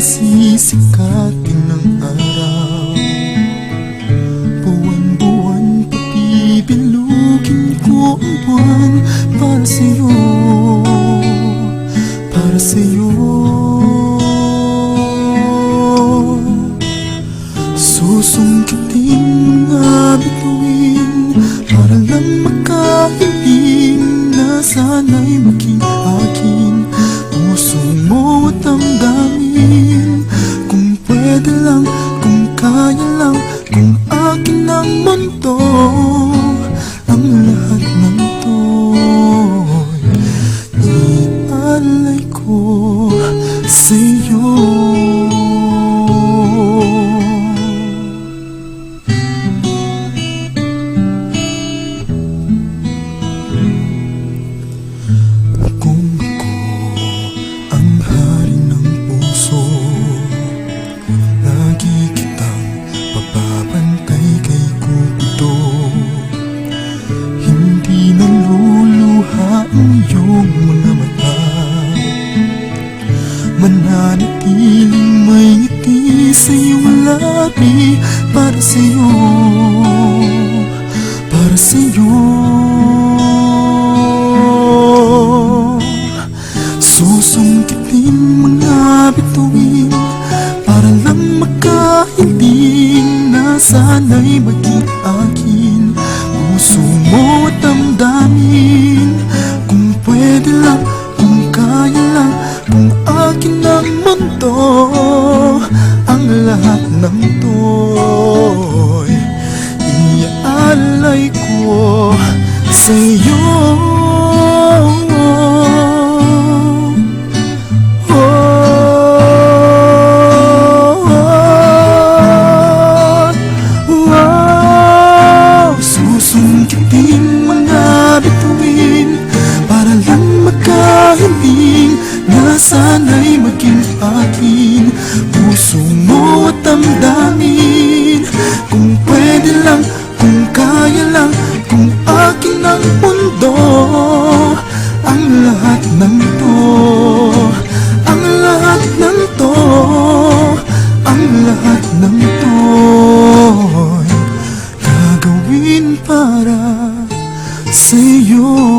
pasisikatin ng araw. Buwan-buwan papibilugin ko ang buwan para sa'yo, para sa'yo. Susungkitin mga bituin para lang makahiling na sana'y maging akin. Puso mo at damdamin, kung pwede lang, kung kaya lang, kung akin ang mundo. Ang lahat ng to'y ialay ko sa'yo. Mananatiling may ngiti sa iyong labi para sa'yo, para sa'yo. Susungkitin mga bituin para lang makahiling na sana'y maging akin. Puso mo at damdamin, kung pwede lang, kung kaya lang, kung akin ang mundo. Ang lahat ng to'y iaalay ko sa'yo. Susungkitin mga bituin para lang makahiling na sana'y maging akin. Puso mo at damdamin, kung pwede lang, kung kaya lang, kung akin ang mundo. Ang lahat ng to, ang lahat ng to, ang lahat ng to'y gagawin para sa'yo.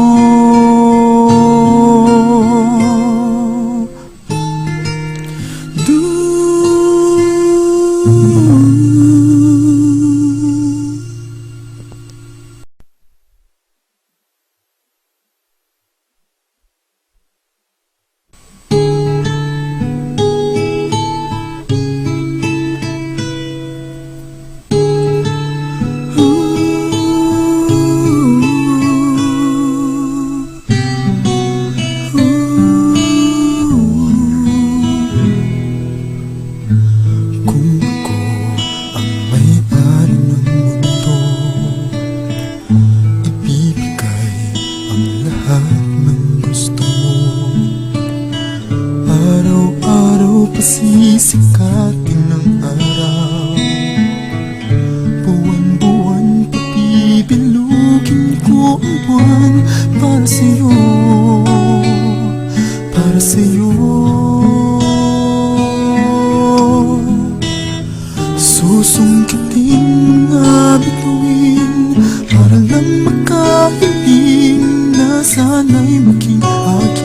Pasisikatin ng araw, buwan-buwan papibilugin ko ang buwan para sa'yo, para sa'yo. Susungkitin mga bituin para lang makahiling na sana'y maging akin.